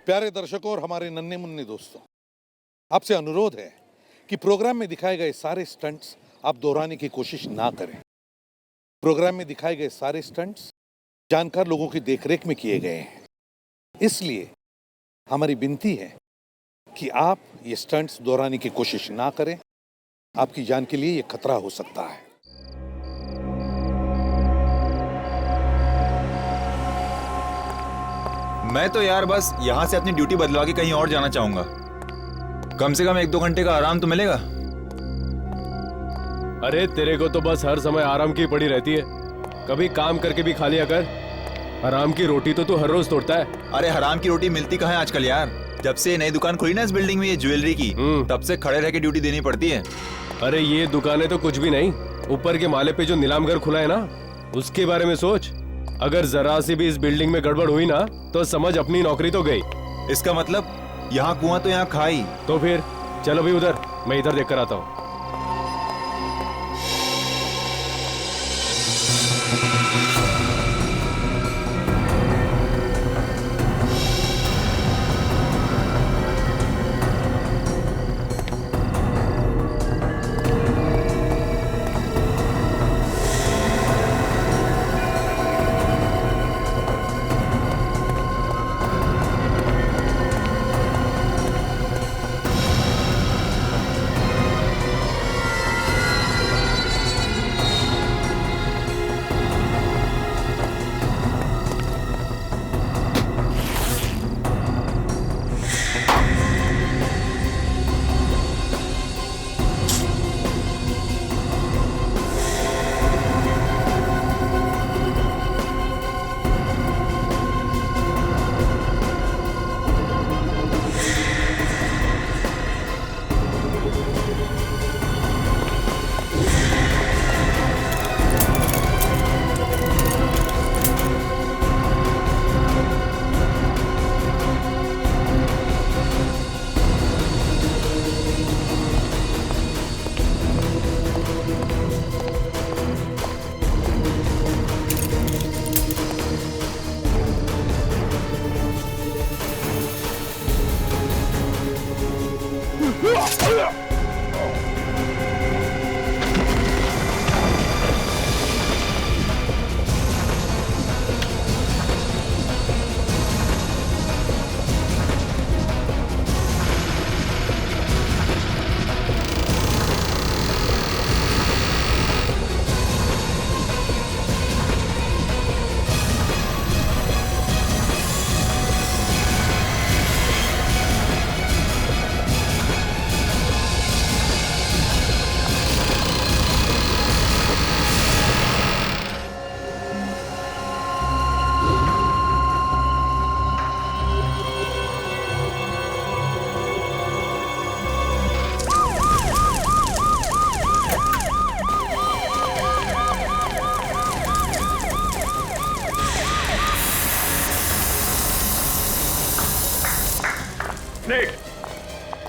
प्यारे दर्शकों और हमारे नन्हे मुन्ने दोस्तों, आपसे अनुरोध है कि प्रोग्राम में दिखाए गए सारे स्टंट्स आप दोहराने की कोशिश ना करें। प्रोग्राम में दिखाए गए सारे स्टंट्स जानकार लोगों की देखरेख में किए गए हैं, इसलिए हमारी विनती है कि आप ये स्टंट्स दोहराने की कोशिश ना करें। आपकी जान के लिए ये खतरा हो सकता है। मैं तो यार बस यहाँ से अपनी ड्यूटी बदलवा के कहीं और जाना चाहूंगा। कम से कम 1-2 घंटे का आराम तो मिलेगा। अरे तेरे को तो बस हर समय आराम की पड़ी रहती है, कभी काम करके भी खा लिया कर। हराम की रोटी तो तू हर रोज तोड़ता है। अरे हराम की रोटी मिलती कहाँ है आजकल यार। जब से नई दुकान खुली ना इस बिल्डिंग में ये ज्वेलरी की, तब से खड़े रह के ड्यूटी देनी पड़ती है। अरे ये दुकानें तो कुछ भी नहीं, ऊपर के माले पे जो नीलाम घर खुला है ना, उसके बारे में सोच। अगर जरा सी भी इस बिल्डिंग में गड़बड़ हुई ना तो समझ अपनी नौकरी तो गई। इसका मतलब यहाँ कुआं तो यहाँ खाई। तो फिर चलो भी उधर, मैं इधर देख कर आता हूँ।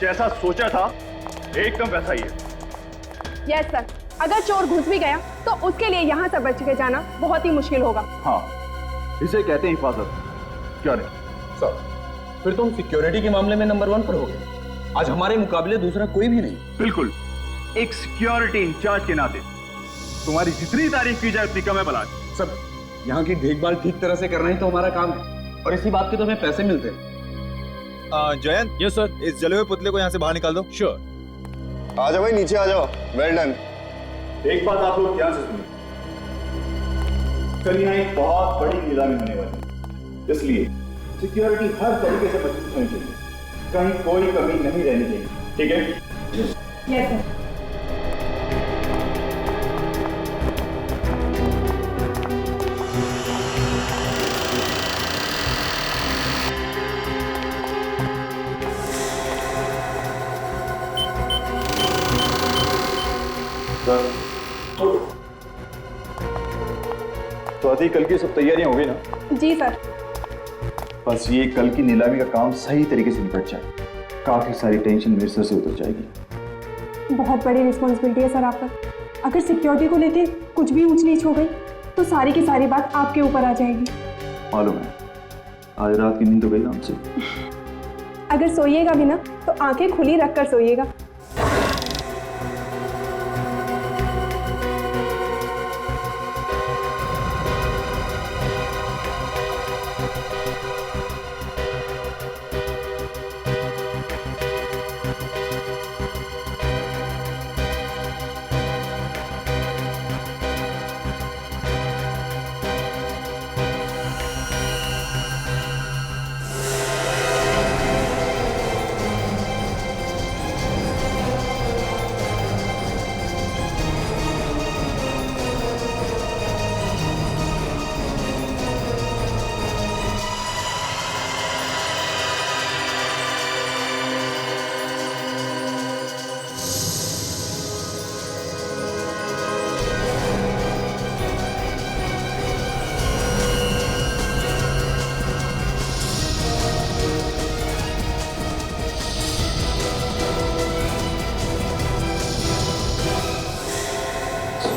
जैसा सोचा था एकदम वैसा ही है। यस सर, अगर चोर घुस भी गया तो उसके लिए यहाँ से बच के जाना बहुत ही मुश्किल होगा। हाँ, इसे कहते हैं हिफाजत। क्या नहीं सर, फिर तुम सिक्योरिटी के मामले में नंबर 1 पर हो गए। आज हमारे मुकाबले दूसरा कोई भी नहीं। बिल्कुल, एक सिक्योरिटी इंचार्ज के नाते तुम्हारी जितनी तारीफ की जाए उतनी कम है बलाज। सब यहाँ की देखभाल ठीक तरह से करना ही तो हमारा काम है, और इसी बात के तो हमें पैसे मिलते हैं। Jayant, yes sir. इस जले हुए पुतले को यहाँ से बाहर निकाल दो। श्योर। आ जाओ भाई, नीचे आ जाओ। Well done. एक बात आप लोग ध्यान से सुनिए, कल यहाँ एक बहुत बड़ी नीलामी होने वाली है, इसलिए सिक्योरिटी हर तरीके से मजबूत होनी चाहिए, कहीं कोई कमी नहीं रहनी चाहिए। ठीक है? Yes sir. तो आदि कल की सब तैयारियां हो गई ना? जी सर। बस ये कल की नीलामी का काम सही तरीके से निपट जाए, काफी सारी टेंशन मेरे सर से उतर जाएगी। बहुत बड़ी रिस्पॉन्सिबिलिटी है सर आप पर। अगर सिक्योरिटी को लेके कुछ भी ऊंच नीच हो गई तो सारी की सारी बात आपके ऊपर आ जाएगी। मालूम है, आज रात की नींद तो गई ना हमसे। अगर सोइएगा भी ना तो आंखें खुली रखकर सोइएगा।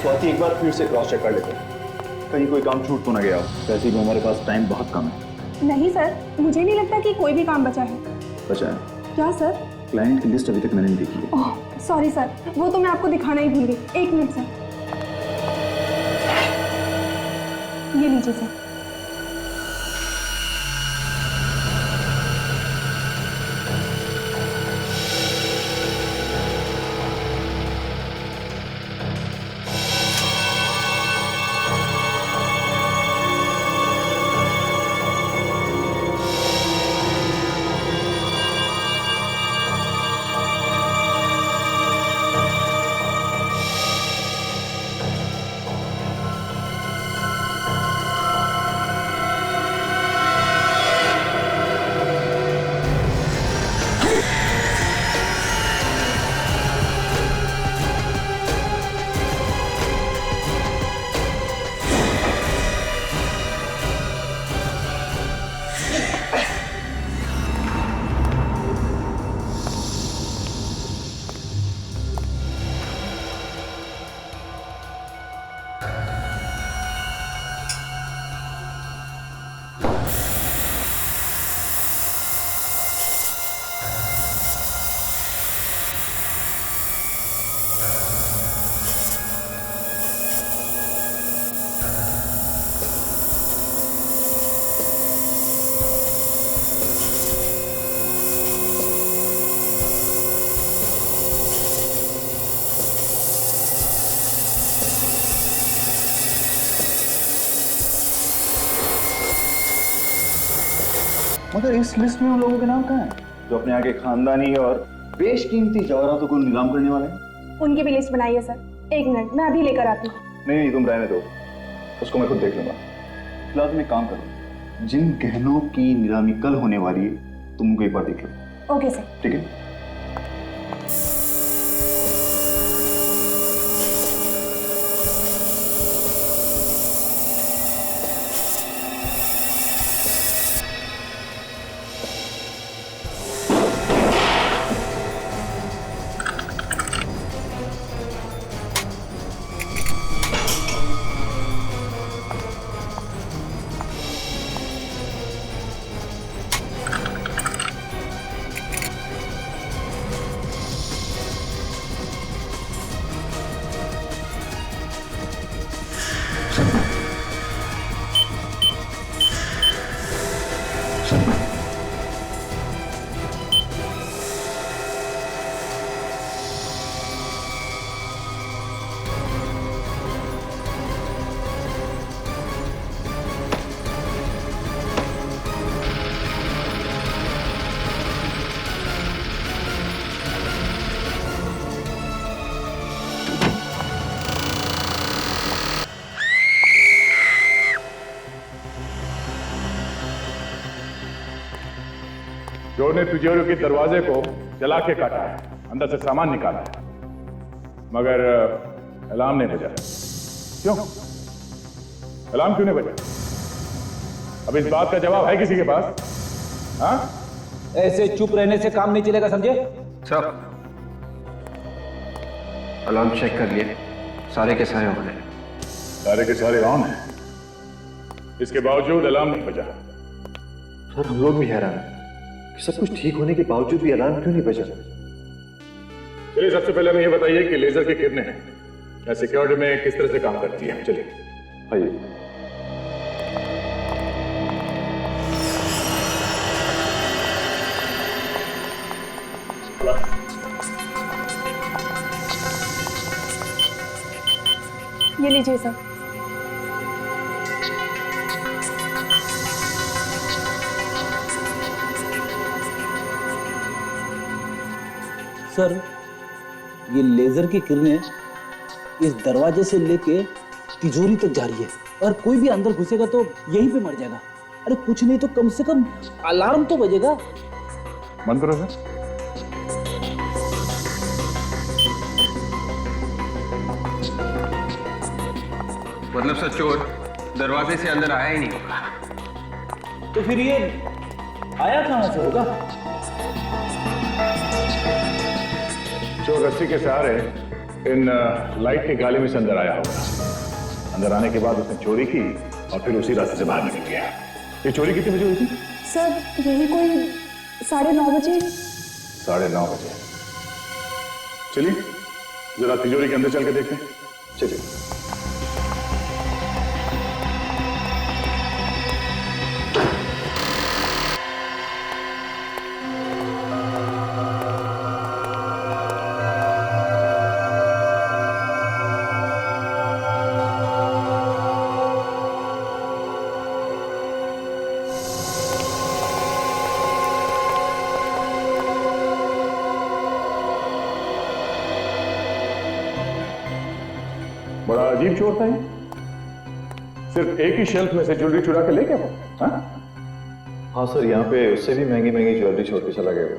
स्वाति एक बार फिर से क्रॉस चेक कर लेते हैं, कहीं कोई काम छूट तो ना गया हो। वैसे भी हमारे पास टाइम बहुत कम है। नहीं सर, मुझे नहीं लगता कि कोई भी काम बचा है। बचा है? क्या सर? क्लाइंट की लिस्ट अभी तक मैंने नहीं देखी है। ओह सॉरी सर, वो तो मैं आपको दिखाना ही भूल गई। एक मिनट सर, ये लीजिए सर। मगर इस लिस्ट में उन लोगों के नाम कहाँ हैं जो अपने यहाँ के खानदानी और बेशकीमती जवाहरातों को नीलाम करने वाले हैं? उनकी भी लिस्ट बनाइए सर। एक मिनट, मैं अभी लेकर आती हूँ। नहीं, तुम रहने दो, उसको मैं खुद देख लूंगा। फिलहाल तुम एक काम करो, जिन गहनों की नीलामी कल होने वाली है तुम उनको एक बार देख लो। Okay sir. ठीक है। चोर ने तिजोरी के दरवाजे को जला के काटा है, अंदर से सामान निकाला है, मगर अलार्म नहीं बजा। क्यों अलार्म क्यों नहीं बजा? अब इस बात का जवाब है किसी के पास? हाँ, ऐसे चुप रहने से काम नहीं चलेगा, समझे? सर, अलार्म चेक कर लिए, सारे के सारे ऑन है। सारे के सारे ऑन है, इसके बावजूद अलार्म नहीं बजा। सर हम लोग भी हैरान हैं, कि सब कुछ ठीक होने के बावजूद भी अलार्म क्यों नहीं बजा? चलिए सबसे पहले हमें ये बताइए कि लेजर की किरणें या सिक्योरिटी में किस तरह से काम करती है। चलिए आइए। ये लीजिए सर। सर, ये लेजर की किरणें इस दरवाजे से लेके तिजोरी तक जा रही है और कोई भी अंदर घुसेगा तो यहीं पे मर जाएगा। अरे कुछ नहीं तो कम से कम अलार्म तो बजेगा। बंद करो सर। मतलब सर चोर दरवाजे से अंदर आया ही नहीं होगा। तो फिर ये आया कहां से होगा? चोर रस्सी के सहारे इन लाइट के गाले में से अंदर आया होगा। अंदर आने के बाद उसने चोरी की और फिर उसी रास्ते से बाहर निकल गया। ये चोरी कितने बजे हुई थी? सर यही कोई 9:30 बजे। 9:30 बजे। चलिए जरा तिजोरी के अंदर चल के देखते हैं। चलिए। बड़ा अजीब चोर था ये। सिर्फ एक ही शेल्फ में से ज्वेलरी चुरा के ले गया वो। हाँ सर, यहाँ पे उससे भी महंगी महंगी ज्वेलरी छोड़ के चला गया वो।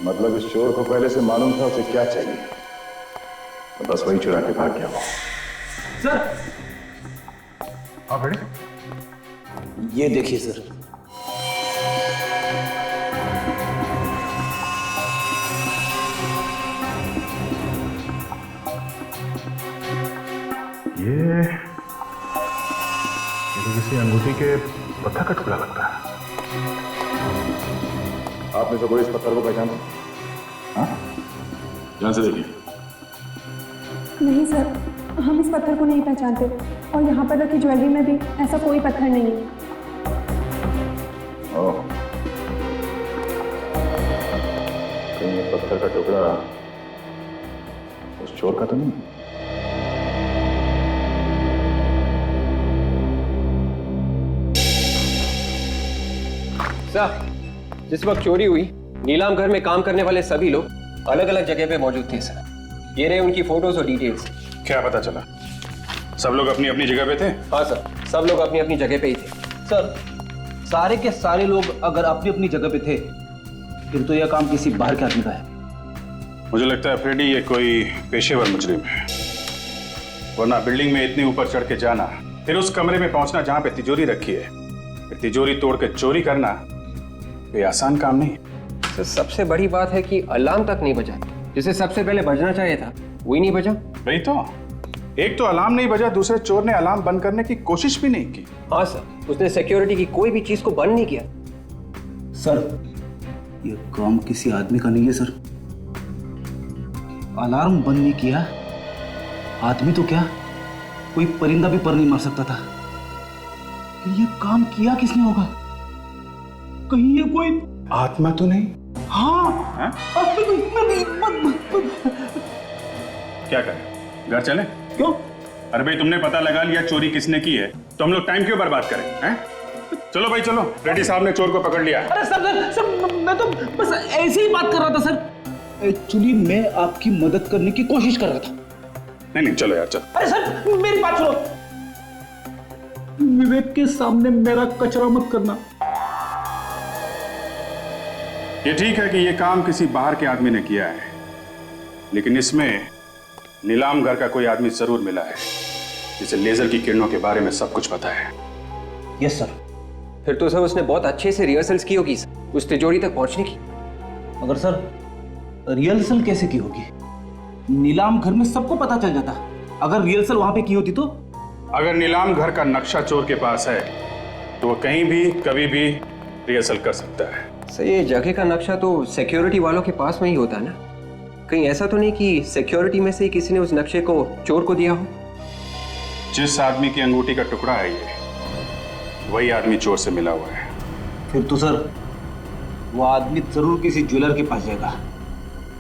मतलब इस चोर को पहले से मालूम था उसे क्या चाहिए, तो बस वही चुरा के भाग गया वो। सर, हाँ बेटे, ये देखिए सर। ये तो किसी अंगूठी के पत्थर का टुकड़ा लगता है। आपने तो कोई इस पत्थर को पहचाना? हाँ, ध्यान से देखिए। नहीं सर, हम इस पत्थर को नहीं पहचानते और यहाँ पर रखी ज्वेलरी में भी ऐसा कोई पत्थर नहीं है। ओह, कहीं ये पत्थर का टुकड़ा उस चोर का तो नहीं? सर, जिस वक्त चोरी हुई नीलाम घर में काम करने वाले सभी लोग अलग अलग जगह पे मौजूद थे सर। ये रहे उनकी फोटोज और डिटेल्स। क्या पता चला? सब लोग अपनी अपनी जगह पे थे? हाँ सर, सब लोग अपनी अपनी जगह पे ही थे। सर, सारे के सारे लोग अगर अपनी अपनी जगह पे थे फिर तो यह काम किसी बाहर के आदमी का है। मुझे लगता है फ्रेडी ये कोई पेशेवर मुजरिम है, वरना बिल्डिंग में इतने ऊपर चढ़ के जाना, फिर उस कमरे में पहुंचना जहां पे तिजोरी रखी है, फिर तिजोरी तोड़ के चोरी करना, ये आसान काम नहीं है। सर, सबसे बड़ी बात है कि अलार्म तक नहीं बजा। जिसे सबसे पहले बजना चाहिए था वही नहीं बजा। वही तो, एक तो अलार्म नहीं बजा, दूसरे चोर ने अलार्म बंद करने की कोशिश भी नहीं की। हाँ सर, उसने सिक्योरिटी की कोई भी चीज को बंद नहीं किया। सर, ये काम किसी आदमी का नहीं है सर। अलार्म बंद नहीं किया, आदमी तो क्या कोई परिंदा भी पर नहीं मार सकता था। ये काम किया किसने होगा? कहीं ये कोई आत्मा तो नहीं? हाँ, क्या करें, घर चले? क्यों? अरे भाई, तुमने पता लगा लिया चोरी किसने की है, तो हम लोग टाइम क्यों बर्बाद करें? हैं? चलो भाई चलो, रेड्डी साहब ने चोर को पकड़ लिया। अरे सर, मैं तो बस ऐसे ही बात कर रहा था सर। एक्चुअली मैं आपकी मदद करने की कोशिश कर रहा था। नहीं चलो यार, चलो। अरे सर, मेरी बात सुनो। विवेक के सामने मेरा कचरा मत करना। ये ठीक है कि ये काम किसी बाहर के आदमी ने किया है, लेकिन इसमें नीलाम घर का कोई आदमी जरूर मिला है जिसे लेजर की किरणों के बारे में सब कुछ पता है। Yes sir. फिर तो सर उसने बहुत अच्छे से रिहर्सल्स की होगी उस तिजोरी तक पहुंचने की। मगर सर, रिहर्सल कैसे की होगी? नीलाम घर में सबको पता चल जाता। अगर रिहर्सल वहां पे की होती तो? अगर नीलाम घर का नक्शा चोर के पास है तो वो कहीं भी कभी भी रिहर्सल कर सकता है। सर ये जगह का नक्शा तो सिक्योरिटी वालों के पास में ही होता है ना? कहीं ऐसा तो नहीं कि सिक्योरिटी में से ही किसी ने उस नक्शे को चोर को दिया हो? जिस आदमी की अंगूठी का टुकड़ा है ये, वही आदमी चोर से मिला हुआ है। फिर तो सर वो आदमी जरूर किसी ज्वेलर के पास जाएगा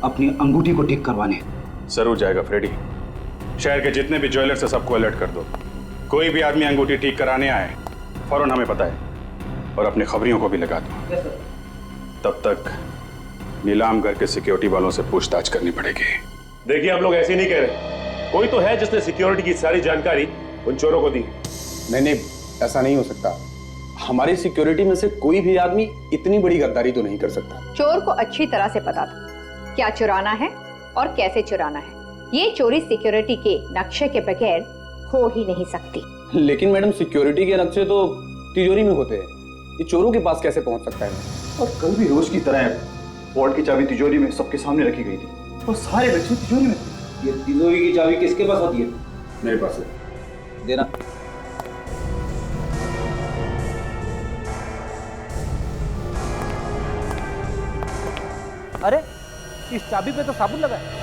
अपनी अंगूठी को ठीक करवाने। जरूर जाएगा फ्रेडी। शहर के जितने भी ज्वेलर्स हैं सबको अलर्ट कर दो। कोई भी आदमी अंगूठी ठीक कराने आए फौरन हमें बताए और अपने खबरियों को भी लगा दो। तब तक नीलाम घर के सिक्योरिटी वालों से पूछताछ करनी पड़ेगी। देखिए हम लोग ऐसे नहीं कह रहे, कोई तो है जिसने सिक्योरिटी की सारी जानकारी उन चोरों को दी। नहीं, ऐसा नहीं हो सकता। हमारी सिक्योरिटी में से कोई भी आदमी इतनी बड़ी गद्दारी तो नहीं कर सकता। चोर को अच्छी तरह से पता था क्या चुराना है और कैसे चुराना है। ये चोरी सिक्योरिटी के नक्शे के बगैर हो ही नहीं सकती। लेकिन मैडम सिक्योरिटी के नक्शे तो तिजोरी में होते हैं, ये चोरों के पास कैसे पहुंच सकता है? और कल भी रोज की तरह वॉर्ड की चाबी तिजोरी में सबके सामने रखी गई थी और सारे बच्चे तिजोरी में थे। ये तिजोरी की चाबी किसके पास होती है? मेरे पास है। देना। अरे इस चाबी पे तो साबुन लगा है।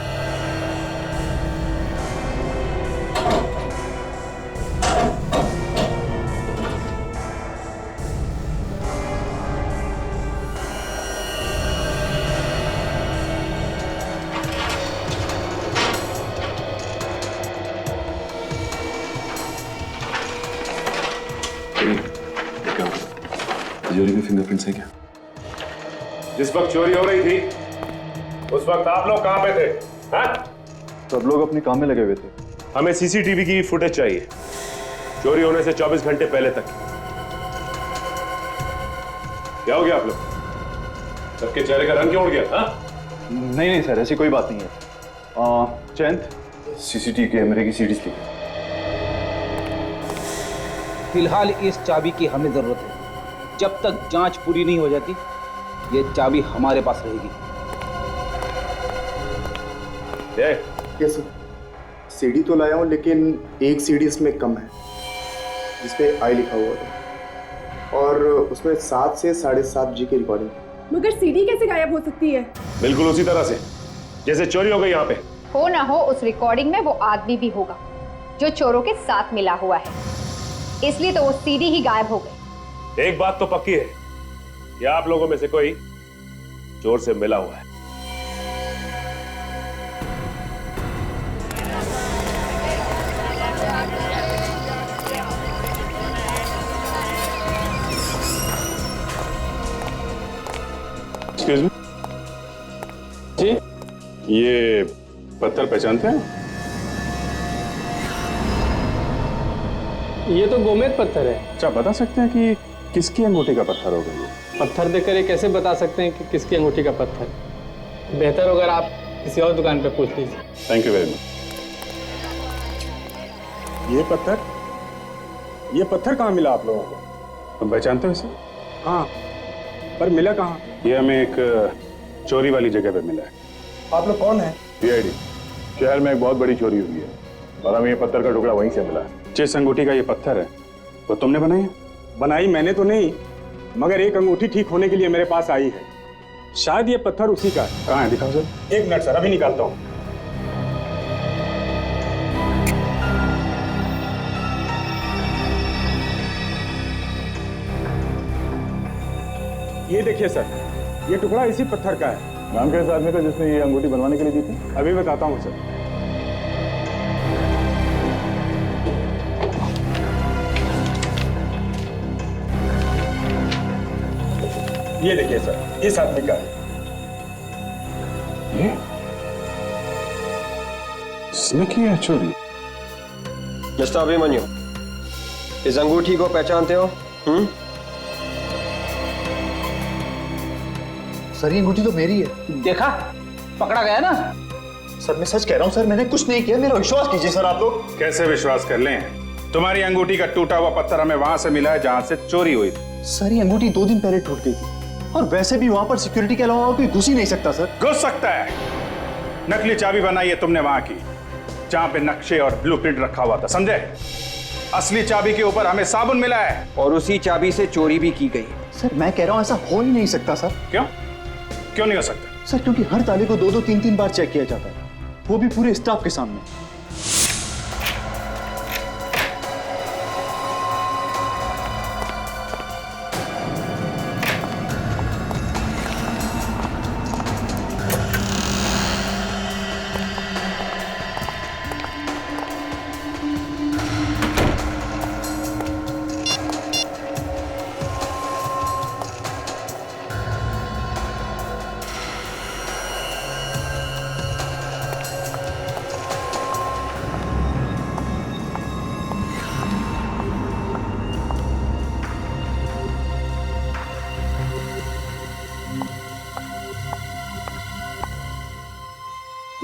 तिजोरी में फिंगरप्रिंट्स है क्या? जिस वक्त चोरी हो रही थी उस वक्त आप लोग कहां पे थे? हाँ? सब लोग अपने काम में लगे हुए थे। हमें सीसीटीवी की फुटेज चाहिए चोरी होने से 24 घंटे पहले तक। क्या हो गया आप लोग? सबके चेहरे का रंग क्यों उड़ गया? हाँ? नहीं सर, ऐसी कोई बात नहीं है। चैंद सीसीटीवी कैमरे की सीडीज ली। फिलहाल इस चाबी की हमें जरूरत है। जब तक जांच पूरी नहीं हो जाती ये चाबी हमारे पास रहेगी। यस सर, सीडी तो लाया हूँ लेकिन एक सीडी इसमें कम है जिसपे आई लिखा हुआ था और उसमें 7 से 7:30 जी की रिकॉर्डिंग। मगर सीडी कैसे गायब हो सकती है? बिल्कुल उसी तरह से जैसे चोरी हो गई यहाँ पे। हो ना हो उस रिकॉर्डिंग में वो आदमी भी होगा जो चोरों के साथ मिला हुआ है, इसलिए तो वो सीडी ही गायब हो गई। एक बात तो पक्की है कि आप लोगों में से कोई चोर से मिला हुआ है। एक्सक्यूज मी जी, ये पत्थर पहचानते हैं? ये तो गोमेद पत्थर है। अच्छा, बता सकते हैं कि किसकी अंगूठी का पत्थर होगा ये? पत्थर देखकर ये कैसे बता सकते हैं कि किसकी अंगूठी का पत्थर? बेहतर अगर आप किसी और दुकान पे पूछ लीजिए। Thank you very much. ये पत्थर कहाँ मिला आप लोगों को? तुम पहचानते हो इसे? हाँ, पर मिला कहाँ? ये हमें एक चोरी वाली जगह पे मिला है। आप लोग कौन है? सीआईडी। शहर में एक बहुत बड़ी चोरी हुई है और हमें ये पत्थर का टुकड़ा वहीं से मिला है। जिस अंगूठी का ये पत्थर है वो तुमने बनाई है? बनाई मैंने तो नहीं, मगर एक अंगूठी ठीक होने के लिए मेरे पास आई है। शायद ये पत्थर उसी का है। कहाँ है, दिखाओ सर। एक मिनट सर, अभी निकालता हूँ। ये देखिए सर, ये टुकड़ा इसी पत्थर का है। नाम क्या है इस आदमी का जिसने ये अंगूठी बनवाने के लिए दी थी? अभी बताता हूँ सर। ये देखिए सर, इस आदमी का है। ये इसने की है चोरी? मिस्टर अभिमन्यु, इस अंगूठी को पहचानते हो? सर ये अंगूठी तो मेरी है। देखा, पकड़ा गया ना। सर मैं सच कह रहा हूँ सर, मैंने कुछ नहीं किया, मेरा विश्वास कीजिए सर आप लोग। कैसे विश्वास कर लें? तुम्हारी अंगूठी का टूटा हुआ पत्थर हमें वहां से मिला है जहां से चोरी हुई थी। सर ये अंगूठी 2 दिन पहले टूट गई थी और वैसे भी वहां पर सिक्योरिटी के अलावा कोई घुस ही नहीं सकता सर। घुस सकता है। नकली चाबी बनाई है तुमने वहां की जहां पे नक्शे और ब्लूप्रिंट रखा हुआ था, समझे? असली चाबी के ऊपर हमें साबुन मिला है और उसी चाबी से चोरी भी की गई। सर मैं कह रहा हूं ऐसा हो ही नहीं सकता सर। क्यों क्यों नहीं हो सकता? सर क्योंकि हर ताले को 2-2 3-3 बार चेक किया जाता है, वो भी पूरे स्टाफ के सामने।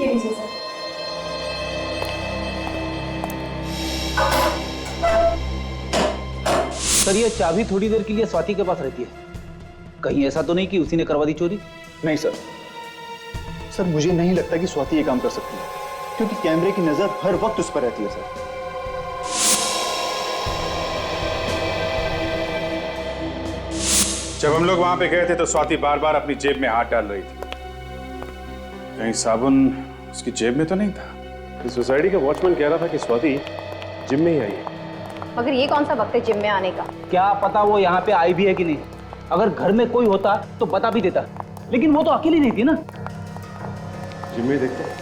ये लीजिए सर। सर ये चाबी थोड़ी देर के लिए स्वाति के पास रहती है, कहीं ऐसा तो नहीं कि उसी ने करवा दी चोरी? नहीं सर, सर मुझे नहीं लगता कि स्वाति ये काम कर सकती है, क्योंकि कैमरे की नजर हर वक्त उस पर रहती है सर। जब हम लोग वहां पे गए थे तो स्वाति बार बार अपनी जेब में हाथ डाल रही थी। कहीं साबुन उसकी जेब में तो नहीं था? सोसाइटी का वॉचमैन कह रहा था कि स्वाति जिम में ही आई है। मगर ये कौन सा वक्त है जिम में आने का? क्या पता वो यहाँ पे आई भी है कि नहीं। अगर घर में कोई होता तो बता भी देता, लेकिन वो तो अकेली नहीं थी ना। जिम में देखते हैं।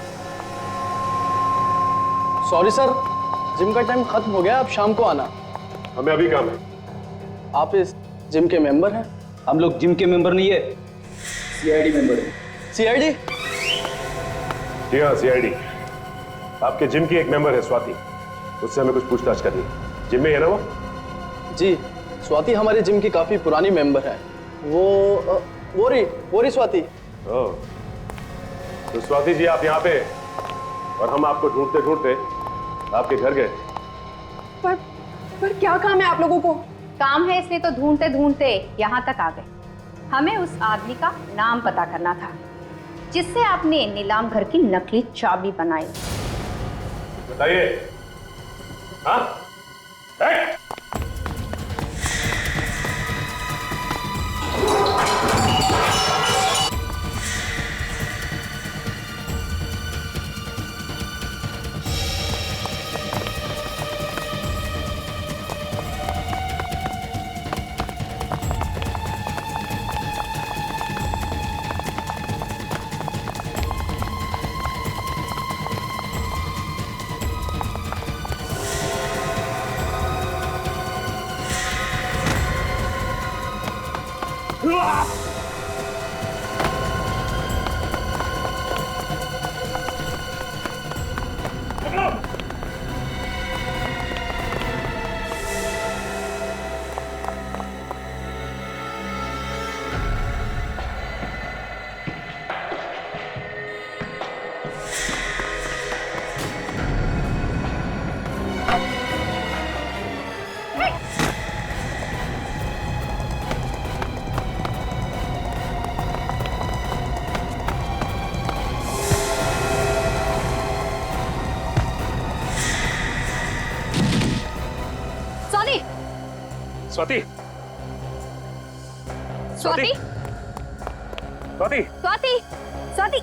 सॉरी सर, जिम का टाइम खत्म हो गया, अब शाम को आना। हमें अभी काम है। आप इस जिम के मेंबर हैं? हम लोग जिम के मेंबर नहीं है, सीआईडी मेंबर है। सीआईडी? जी हाँ, सीआईडी। आपके जिम की एक मेंबर है स्वाति, उससे हमें कुछ पूछताछ करनी है। जिम में है ना वो? जी, स्वाति हमारे जिम की काफी पुरानी मेंबर है। वो रही स्वाति। ओह, तो स्वाति जी आप यहाँ पे, और हम आपको ढूंढते ढूंढते आपके घर गए। पर क्या काम है आप लोगों को? काम है इसलिए तो ढूंढते ढूंढते यहाँ तक आ गए। हमें उस आदमी का नाम पता करना था जिससे आपने नीलाम घर की नकली चाबी बनाई। बताइए। हाँ? स्वाति, स्वाति, स्वाति, स्वाति, स्वाति,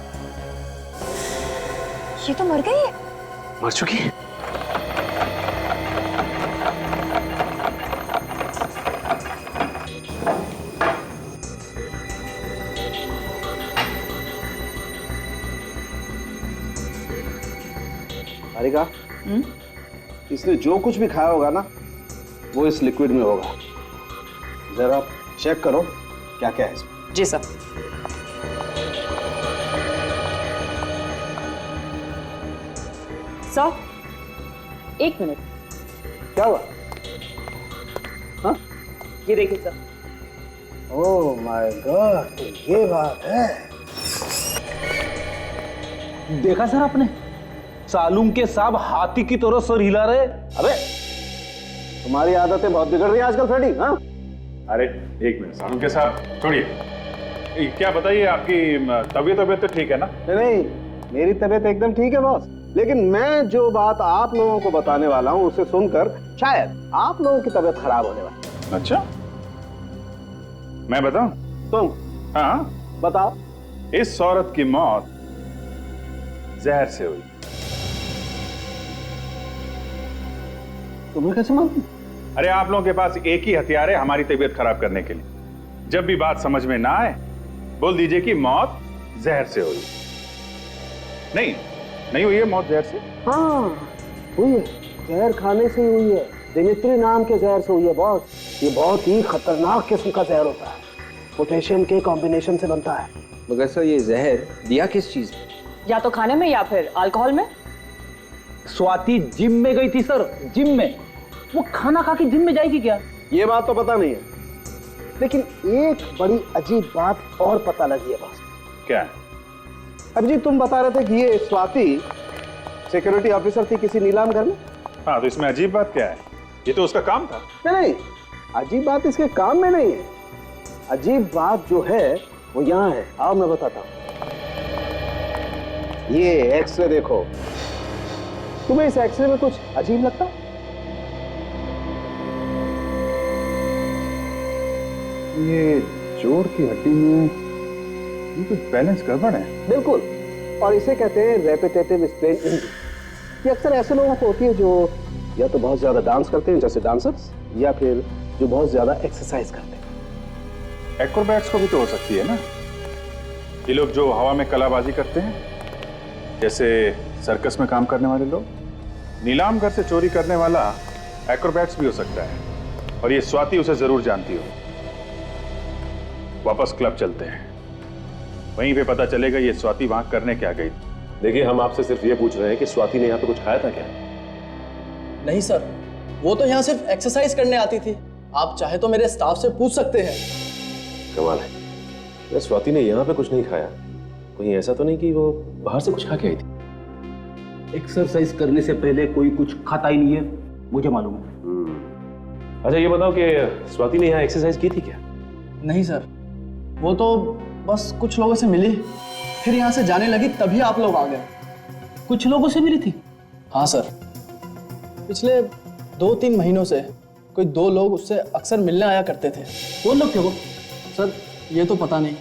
ये तो मर गई है। मर चुकी है? हारिका, इसने जो कुछ भी खाया होगा ना, वो इस लिक्विड में होगा। जरा चेक करो क्या क्या है इसमें। जी सर। Sir, 1 minute. क्या हुआ? हाँ, ये देखिए सर। ओह माय गॉड, ये बात है। देखा सर आपने, सालूम के साहब हाथी की तरह सर हिला रहे। अबे तुम्हारी आदतें बहुत बिगड़ रही है आजकल फ्रेडी। हाँ, अरे एक मिनट सालूम के साहब, छोड़िए। क्या बताइए, आपकी तबीयत तो ठीक है ना? नहीं, मेरी तबीयत एकदम ठीक है बॉस। लेकिन मैं जो बात आप लोगों को बताने वाला हूं उसे सुनकर शायद आप लोगों की तबीयत खराब होने वाली है। अच्छा, मैं बताऊं? तुम? हाँ बताओ। इस औरत की मौत जहर से हुई। तुम्हें कैसे मालूम? अरे आप लोगों के पास एक ही हथियार है हमारी तबीयत खराब करने के लिए। जब भी बात समझ में ना आए बोल दीजिए कि मौत जहर से हुई। नहीं हुई है मौत जहर से। हाँ हुई है, जहर खाने से ही हुई है। दिमित्री नाम के जहर से हुई है बॉस। ये बहुत ही खतरनाक किस्म का जहर होता है, पोटेशियम के कॉम्बिनेशन से बनता है। मगर सर ये जहर दिया किस चीज में? या तो खाने में या फिर अल्कोहल में। स्वाति जिम में गई थी सर, जिम में। वो खाना खा के जिम में जाएगी क्या? ये बात तो पता नहीं है, लेकिन एक बड़ी अजीब बात और पता लगी है बॉस। क्या? अभिजीत तुम बता रहे थे कि ये स्वाति सिक्योरिटी ऑफिसर थी किसी नीलाम घर में। हाँ, तो इसमें अजीब बात क्या है? ये तो उसका काम था। नहीं, अजीब बात इसके काम में नहीं है। अजीब बात जो है वो यहाँ है। आओ मैं बताता हूँ। ये एक्सरे देखो। तुम्हें इस एक्सरे में कुछ अजीब लगता? ये जोड़ की हड्डी में ये कुछ बैलेंस गड़बड़ है। बिल्कुल, और इसे कहते हैं रेपिटेटिव स्ट्रेन इंजरी। ये अक्सर ऐसे लोगों को होती है जो या तो बहुत ज्यादा डांस करते हैं जैसे डांसर्स, या फिर जो बहुत ज्यादा एक्सरसाइज करते हैं। एक्रोबैट्स को भी तो हो सकती है ना। ये लोग जो हवा में कलाबाजी करते हैं, जैसे सर्कस में काम करने वाले लोग। नीलाम घर से चोरी करने वाला एक्रोबैट्स भी हो सकता है, और ये स्वाति उसे जरूर जानती हो। वापस क्लब चलते हैं, वहीं पे पता चलेगा ये स्वाति वहां करने क्या गई। देखिए, हम आपसे सिर्फ ये पूछ रहे हैं कि स्वाति ने यहाँ पे कुछ खाया था क्या? नहीं सर, वो तो यहाँ सिर्फ एक्सरसाइज करने आती थी। आप चाहे तो मेरे स्टाफ से पूछ सकते हैं। कमाल है, स्वाति ने यहाँ पे कुछ नहीं खाया। कहीं ऐसा तो नहीं कि वो बाहर से कुछ खा के आई थी? एक्सरसाइज करने से पहले कोई कुछ खाता ही नहीं है, मुझे मालूम है। अच्छा ये बताओ कि स्वाति ने यहाँ एक्सरसाइज की थी क्या? नहीं सर, वो तो बस कुछ लोगों से मिली, फिर यहाँ से जाने लगी, तभी आप लोग आ गए। कुछ लोगों से मिली थी? हाँ सर, पिछले 2-3 महीनों से कोई 2 लोग उससे अक्सर मिलने आया करते थे। कौन लोग थे वो? सर ये तो पता नहीं,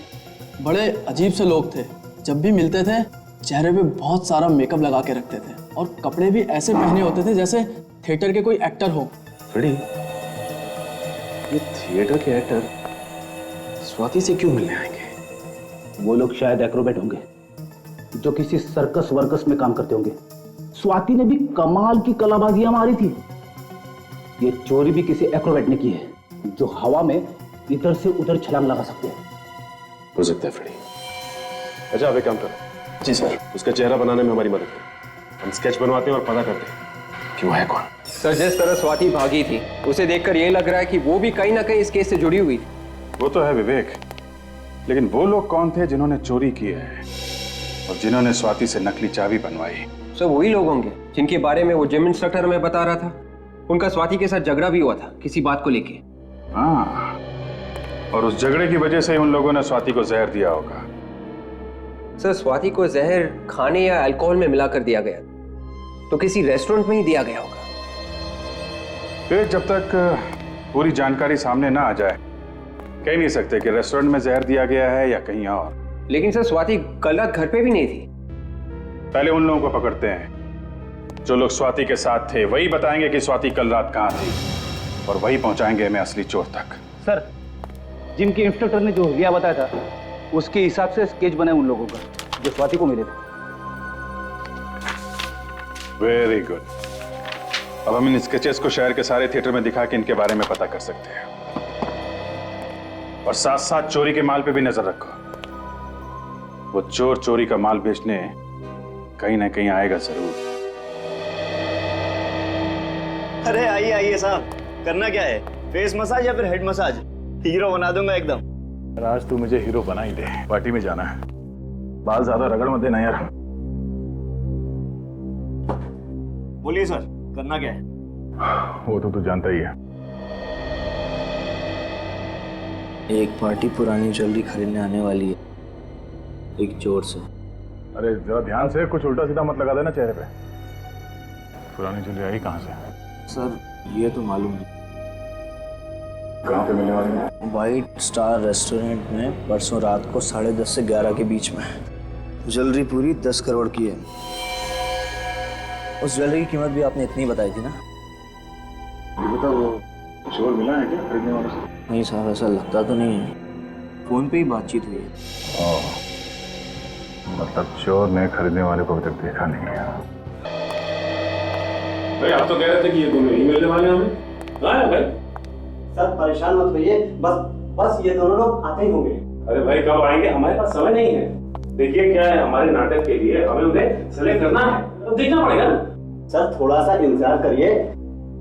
बड़े अजीब से लोग थे। जब भी मिलते थे चेहरे पे बहुत सारा मेकअप लगा के रखते थे, और कपड़े भी ऐसे पहने होते थे जैसे थिएटर के कोई एक्टर हो। फ्रेडी, ये थिएटर के एक्टर स्वाति से क्यों मिलने आएंगे? वो लोग शायद एक्रोबैट होंगे जो किसी सर्कस वर्कस में काम करते होंगे। स्वाति ने भी कमाल की कलाबाजियां मारी थी। ये चोरी भी किसी एक्रोबैट ने की है, जो हवा में इधर से उधर छलांग लगा सकते हैं। हो सकता है फ्रेडी। अच्छा आप एक काम करो। जी सर। उसका चेहरा बनाने में हमारी मदद करो। हम स्केच बनवाते हैं और पता करते हैं कि वो है कौन। सर जिस तरह स्वाति भागी थी, उसे देखकर यही लग रहा है कि वो भी कहीं ना कहीं इस केस से जुड़ी हुई थी। वो तो है विवेक, लेकिन वो लोग कौन थे जिन्होंने चोरी की है और जिन्होंने स्वाति से नकली चाबी बनवाई? सर वही लोग होंगे जिनके बारे में वो जिम इंस्ट्रक्टर हमें बता रहा था। उनका स्वाति के साथ झगड़ा भी हुआ था किसी बात को लेके। हाँ, और उस झगड़े की वजह से उन लोगों ने स्वाति को जहर दिया होगा। सर स्वाति को जहर खाने या अल्कोहल में मिलाकर दिया गया, तो किसी रेस्टोरेंट में ही दिया गया होगा। फिर जब तक पूरी जानकारी सामने ना आ जाए कह नहीं सकते कि रेस्टोरेंट में जहर दिया गया है या कहीं और। लेकिन सर स्वाति कल रात घर पे भी नहीं थी। पहले उन लोगों को पकड़ते हैं जो लोग स्वाति के साथ थे, वही बताएंगे कि स्वाति कल रात कहाँ थी, और वही पहुंचाएंगे हमें असली चोर तक। सर जिम के इंस्ट्रक्टर ने जो लिया बताया था, उसके हिसाब से स्केच बने उन लोगों का जो स्वाति को मिले थे। Very good. अब हम इन स्केचेस को शहर के सारे थिएटर में दिखा के इनके बारे में पता कर सकते हैं, और साथ साथ चोरी के माल पे भी नजर रखो। वो चोर चोरी का माल बेचने कहीं ना कहीं आएगा जरूर। अरे आइए आइए साहब, करना क्या है? फेस मसाज या फिर हेड मसाज? हीरो बना दूंगा एकदम। आज तू मुझे हीरो बना ही दे, पार्टी में जाना है। बाल ज्यादा रगड़ मत देना यार। बोलिए सर, करना क्या है? वो तो तू जानता ही है। एक पार्टी पुरानी ज्वेलरी खरीदने आने वाली है, एक चोर से। अरे जरा ध्यान से, कुछ उल्टा सीधा मत लगा देना चेहरे पे। पुरानी ज्वेलरी आई कहाँ से? सर ये तो मालूम नहीं। कहाँ पे मिलने वाली है? वाइट स्टार रेस्टोरेंट में परसों रात को 10:30 से 11 के बीच में। ज्वेलरी पूरी 10 करोड़ की है। उस ज्वेलरी की कीमत भी आपने इतनी बताई थी ना? ये बता, वो कुछ और मिला है क्या खरीदने वालों से? नहीं साहब, ऐसा लगता तो नहीं है। फोन पे ही बातचीत हुई है। मतलब चोर ने खरीदने वाले को अभी तक देखा नहीं है। भाई आप तो कह रहे थे कि ये दोनों ही मिलने वाले हैं हमें। हाँ भाई सर परेशान मत होइए, बस ये दोनों लोग आते ही होंगे। अरे भाई कब आएंगे, हमारे पास समय नहीं है। देखिए क्या है, हमारे नाटक के लिए हमें उन्हें सेलेक्ट करना है, तो देखना पड़ेगा ना। सर थोड़ा सा इंतजार करिए,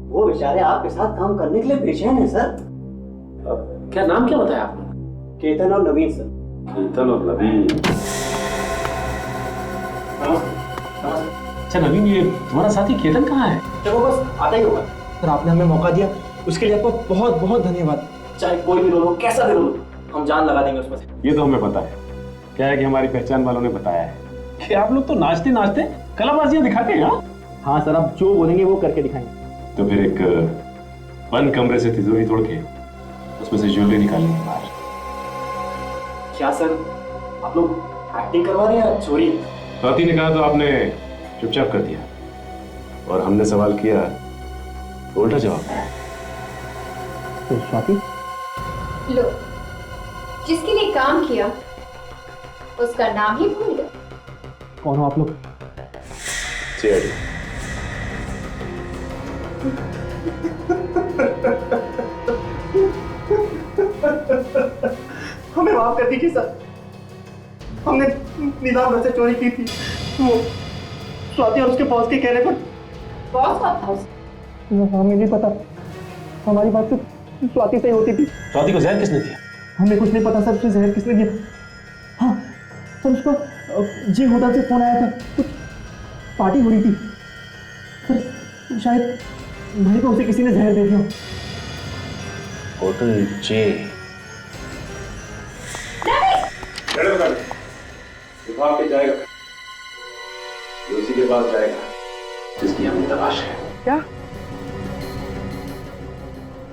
वो बेचारे आपके साथ काम करने के लिए बेचैन है सर। क्या नाम क्या बताया आपने? केतन और नवीन सर। केतन और नवीन। अच्छा नवीन, ये तुम्हारा साथी केतन कहाँ है? चलो बस आता ही होगा। सर आपने हमें मौका दिया, उसके लिए आपको बहुत बहुत धन्यवाद। चाहे कोई भी रोल हो, कैसा भी रोल हो, हम जान लगा देंगे उसमें से। ये तो हमें पता है। क्या है कि हमारी पहचान वालों ने बताया है कि आप लोग तो नाचते नाचते कलाबाजियां दिखाते हैं। हाँ सर, आप जो बोलेंगे वो करके दिखाएंगे। तो फिर एक बंद कमरे से तिजोरी तोड़ के उसमें से ज्वेलरी निकालनी है बाहर। क्या सर, आप लोग एक्टिंग करवा रहे हैं या चोरी? स्वाति ने कहा तो आपने चुपचाप कर दिया, और हमने सवाल किया तो उल्टा जवाब दिया। तो स्वाति, लो, जिसके लिए काम किया उसका नाम ही भूल गए। कौन हो आप लोग? सीआईडी। हमें माफ कर दीजिए सर, हमने नीलाम घर से चोरी की थी। वो स्वाति और उसके बॉस के कहने पर। बॉस कौन था उसका? हमें नहीं पता, हमारी बात तो स्वाति से ही होती थी। स्वाति को जहर किसने दिया? हमें कुछ नहीं पता सर, उसे जहर किसने दिया। हाँ सर, उसको जी होटल से फोन आया था, कुछ पार्टी हो रही थी सर, शायद भाई को उसे किसी ने जहर दे दिया। होटल जे। विभाग पे जाएगा, ये उसी के पास जाएगा जिसकी हमें तलाश है। क्या?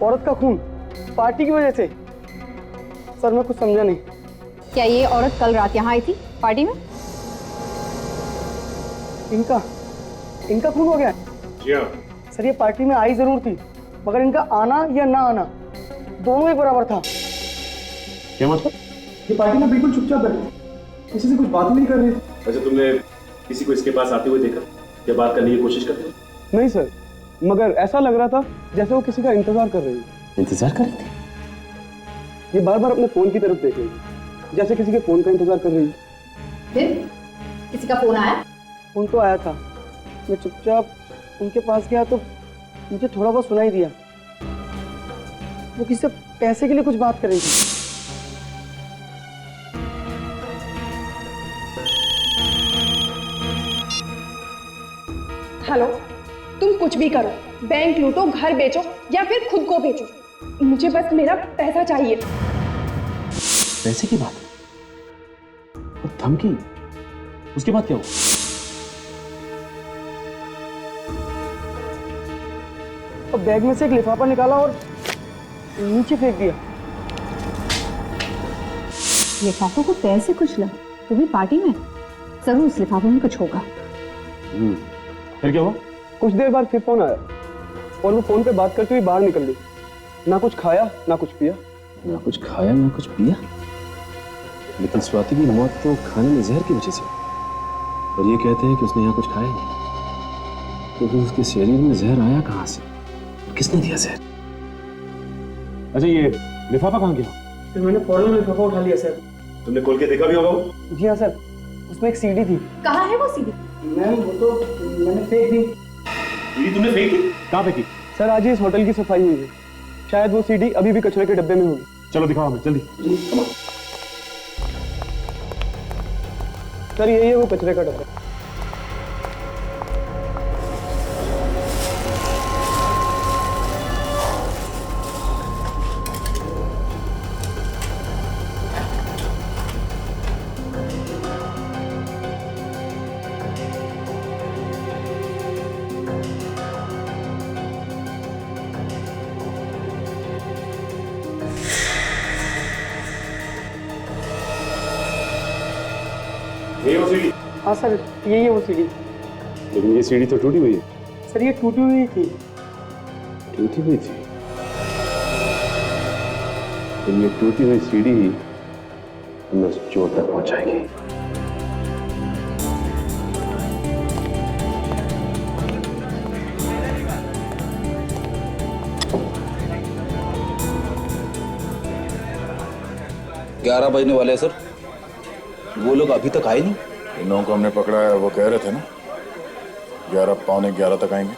औरत का खून पार्टी की वजह से? सर मैं कुछ समझा नहीं। क्या ये औरत कल रात यहाँ आई थी पार्टी में? इनका खून हो गया? जी हाँ सर, ये पार्टी में आई जरूर थी, मगर इनका आना या ना आना दोनों एक बराबर था। क्या मतलब? ये पार्टी में बिल्कुल चुपचाप बैठे, किसी से कुछ बात नहीं कर रहे थे। अच्छा, तुमने किसी को इसके पास आते हुए देखा या बात करने की कोशिश करते? नहीं सर, मगर ऐसा लग रहा था जैसे वो किसी का इंतजार कर रही है। इंतजार कर रही थी? ये बार बार अपने फोन की तरफ देख रही है, जैसे किसी के फोन का इंतजार कर रही है। फिर किसी का फोन आया? फोन तो आया था, मैं चुपचाप उनके पास गया तो मुझे थोड़ा बहुत सुनाई दिया। वो किसी से पैसे के लिए कुछ बात कर रही थी। हेलो, तुम कुछ भी करो, बैंक लूटो, घर बेचो या फिर खुद को बेचो, मुझे बस मेरा पैसा चाहिए। पैसे की बात? और धमकी? उसके बाद क्या हुआ? और बैग में से एक लिफाफा निकाला और नीचे फेंक दिया। लिफाफों को पैर से कुचला? तो भी पार्टी में? जरूर उस लिफाफे में कुछ होगा। फिर क्या हुआ? कुछ देर बाद फिर फोन आया और वो फोन पे बात करते हुए बाहर निकल गई। ना कुछ खाया ना कुछ पिया। ना कुछ खाया ना कुछ पिया? लेकिन स्वाति की मौत तो खाने में जहर की वजह से, और ये कहते हैं कि उसने यहाँ कुछ खाया नहीं। तो फिर उसके शरीर में जहर आया कहाँ से? किसने दिया जहर? अच्छा, ये लिफाफा कहाँ गया? फिर मैंने फौरन लिफाफा उठा लिया सर। तुमने खोल के देखा भी होगा? जी हाँ सर, उसमें एक सीडी थी। कहाँ है वो सीडी? मैम वो तो मैंने फेंक दी। सीडी तुमने फेंक दी? कहाँ फेंकी? सर आज ही इस होटल की सफाई हुई है, शायद वो सीडी अभी भी कचरे के डब्बे में होगी। चलो दिखाओ हमें जल्दी। सर यही है वो कचरे का डब्बा। ये वो सीढ़ी? हाँ सर, यही है वो सीढ़ी। लेकिन ये सीढ़ी तो टूटी हुई है। सर ये टूटी हुई थी। टूटी हुई थी? तो ये टूटी हुई सीढ़ी ही हमें उस चोर तक पहुंचाएगी। ग्यारह बजने वाले हैं सर, वो लोग अभी तक आए नहीं। इन लोगों को हमने पकड़ा है, वो कह रहे थे ना 11 पौने 11 तक आएंगे।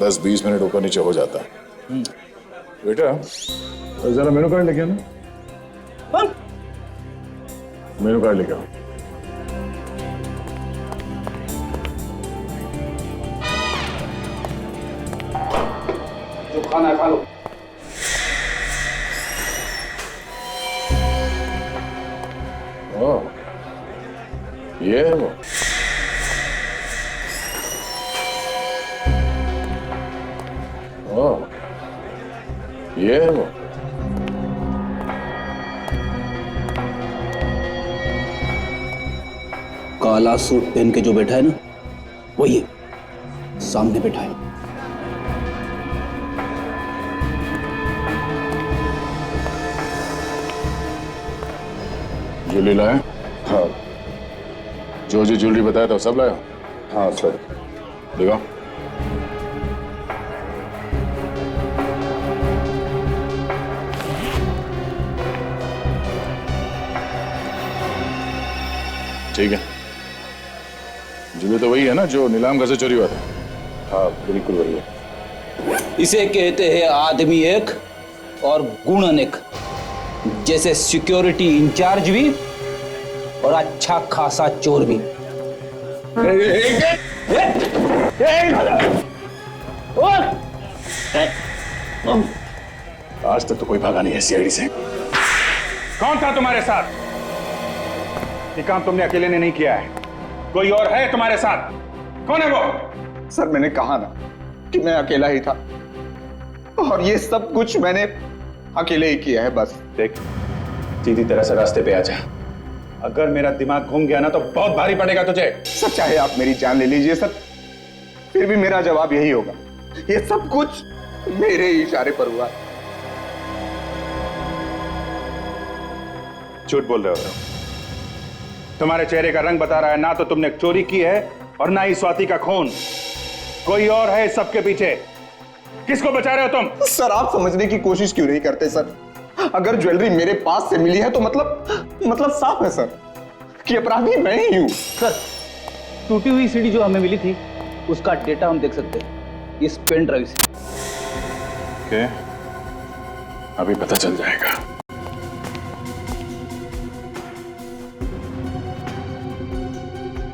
10-20 मिनट ऊपर नीचे हो जाता है। बेटा जरा मेनू कार्ड लेके आना। मेनू कार्ड लेके आओ। जो खाना है खा लो। ये है वो। ये है वो। काला सूट पहन के जो बैठा है ना, वही है, सामने बैठा है। ज्वेलरी लाए? हाँ। जो ज्वेलरी बताया था सब लाया? हाँ सर। दिखाओ। ठीक है। ज्वेलरी तो वही है ना जो नीलाम घर से चोरी हुआ था? हाँ बिल्कुल वही है। इसे कहते हैं आदमी एक और गुण अनेक। जैसे सिक्योरिटी इंचार्ज भी और अच्छा खासा चोर भी। आज तक तो कोई भागा नहीं है सीआईडी से। कौन था तुम्हारे साथ? ये काम तुमने अकेले ने नहीं किया है, कोई और है तुम्हारे साथ? कौन है वो? सर मैंने कहा ना कि मैं अकेला ही था, और ये सब कुछ मैंने अकेले ही किया है बस। देख सीधी तरह से रास्ते पे आ जा। अगर मेरा दिमाग घूम गया ना तो बहुत भारी पड़ेगा तुझे। सर चाहे आप मेरी जान ले लीजिए सर, फिर भी मेरा जवाब यही होगा, ये सब कुछ मेरे ही इशारे पर हुआ। झूठ बोल रहे हो। तुम्हारे चेहरे का रंग बता रहा है, ना तो तुमने चोरी की है और ना ही स्वाति का खून। कोई और है सबके पीछे। किसको बचा रहे हो तुम? सर आप समझने की कोशिश क्यों नहीं करते सर? अगर ज्वेलरी मेरे पास से मिली है तो मतलब साफ है सर कि अपराधी मैं ही हूं। सर टूटी हुई सीढ़ी जो हमें मिली थी उसका डेटा हम देख सकते हैं इस पेन ड्राइव से। ओके, अभी पता चल जाएगा।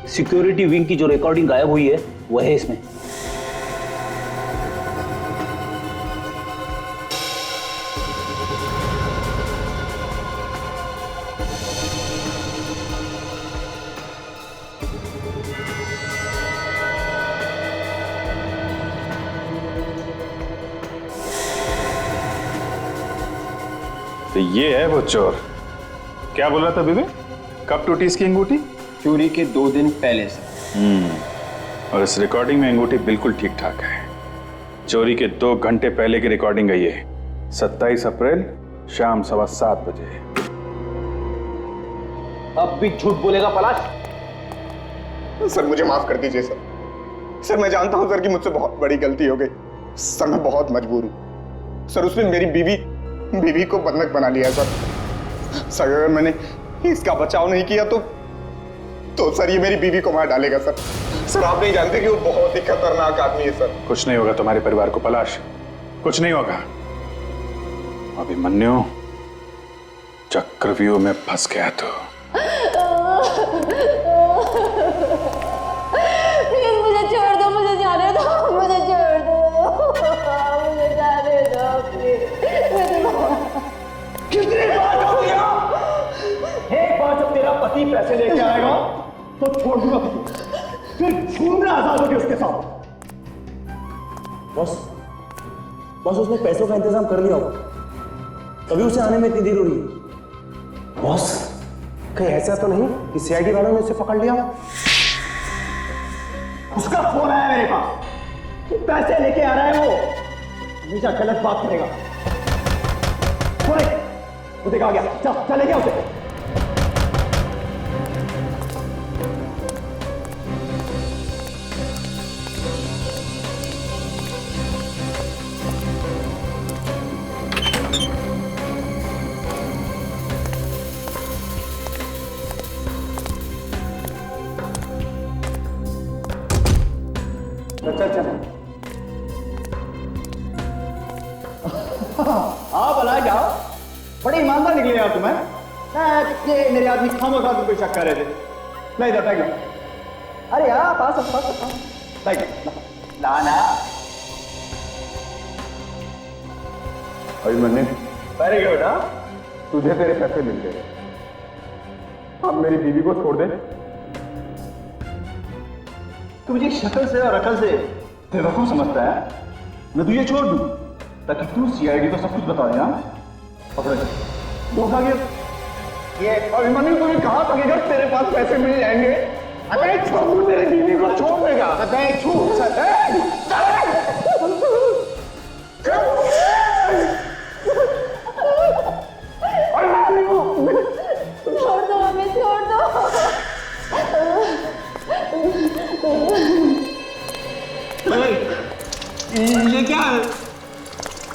सिक्योरिटी विंग की जो रिकॉर्डिंग गायब हुई है वो है इसमें। तो ये है वो चोर। क्या बोल रहा था बीबी? कब टूटी इसकी अंगूठी? चोरी के 2 दिन पहले सर। और इस रिकॉर्डिंग में अंगूठी बिल्कुल ठीक ठाक है। चोरी के 2 घंटे पहले की रिकॉर्डिंग है ये। 27 अप्रैल शाम 7:15 बजे। अब भी झूठ बोलेगा पलाश? सर मुझे माफ कर दीजिए सर। सर मैं जानता हूं सर कि मुझसे बहुत बड़ी गलती हो गई। सर मैं बहुत मजबूर हूं सर। उसने मेरी बीवी को बंधक बना लिया सर। सर अगर मैंने इसका बचाव नहीं किया तो सर ये मेरी बीवी को मार डालेगा सर। सर आप नहीं जानते कि वो बहुत ही खतरनाक आदमी है सर। कुछ नहीं होगा तुम्हारे परिवार को पलाश, कुछ नहीं होगा। अभिमन्यु चक्रव्यूह में फंस गया तो। प्लीज मुझे छोड़ दो, मुझे जाने दो, मुझे छोड़ दो, मुझे जाने दो प्लीज। कितनी बात हो गया? एक बार जब तेरा पति पैसे लेके आएगा तो छोड़ दूंगा, फिर घूमना आजाद होगी उसके साथ। बॉस उसने पैसों का इंतजाम कर लिया होगा, तभी उसे आने में इतनी देर हो रही है। बॉस कहीं ऐसा तो नहीं कि सीआईडी वालों ने उसे पकड़ लिया? उसका फोन आया मेरे पास, पैसे लेके आ रहा है वो। हमेशा गलत बात करेगा। वो देखा गया, चल लेके उसे। अच्छा हाँ भला जाओ, बड़े ईमानदार निकले यार तुम्हें। ये मेरे आदमी खामोखा तुम पे शक कर रहे थे। नहीं इधर बैग ला। अरे यार पास बैग ला ना। Abhimanyu, very good. हाँ तुझे तेरे पैसे मिल गए, अब मेरी बीवी को छोड़ दे। तू मुझे शक्ल से और अकल से बेवकूफ समझता है? मैं तुझे छोड़ दूं ताकि तू सीआईडी को सब कुछ बता दे। पकड़ धोखा गया। ये अभिमन्यु तुम्हें कहा था कि अगर तेरे पास पैसे मिल जाएंगे अबे छोड़ मेरी बीवी को छोड़ देगा। अबे छोड़ छोड़ दो हमें, छोड़ दो। ये क्या है?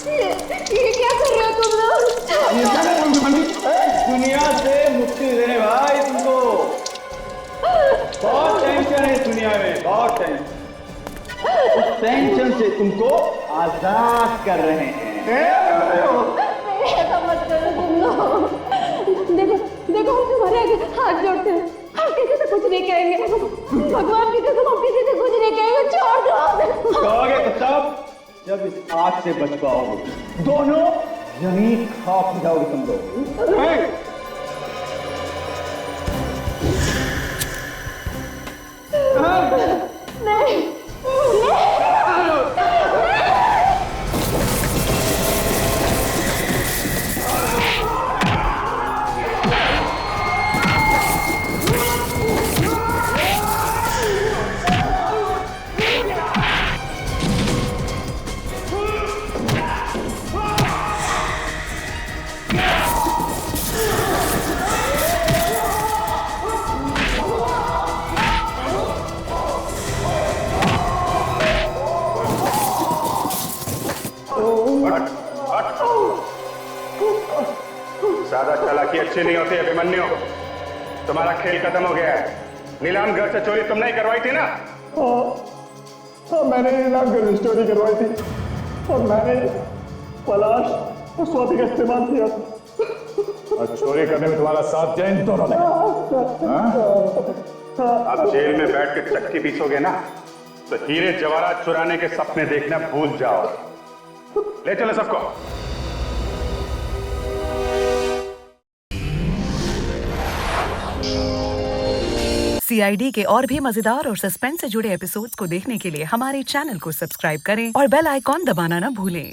ये क्या कर रहे हो तुम लोग? दुनिया से मुक्ति देने भाई तुमको। बहुत टेंशन है इस दुनिया में, बहुत टेंशन। उस टेंशन से तुमको आजाद कर रहे हैं। ऐसा मत करो तुम लोग। देखो देखो हम तुम्हारे आगे हाथ जोड़ते हैं, हम किसी से कुछ नहीं कहेंगे। भगवान की कसम हम किसी से कुछ नहीं कहेंगे। छोड़ दो। कहोगे तो तब जब इस आग से बच पाओगे। दोनों यहीं खाक हो जाओगे तुम लोग। नहीं ज्यादा चालाकी अच्छी नहीं होती अभिमन्यु। तुम्हारा खेल खत्म हो गया है। नीलाम घर से चोरी तुमने ही करवाई थी ना? हाँ मैंने नीलाम घर से चोरी करवाई थी और मैंने पलाश और स्वाति का इस्तेमाल किया था। और चोरी करने में तुम्हारा साथ दिया इन दोनों ने। अब जेल में बैठ के चक्की पीसोगे ना तो हीरे जवाहरात चुराने के सपने देखना भूल जाओ। ले चलो सबको। सीआईडी के और भी मजेदार और सस्पेंस से जुड़े एपिसोड्स को देखने के लिए हमारे चैनल को सब्सक्राइब करें और बेल आइकॉन दबाना ना भूलें।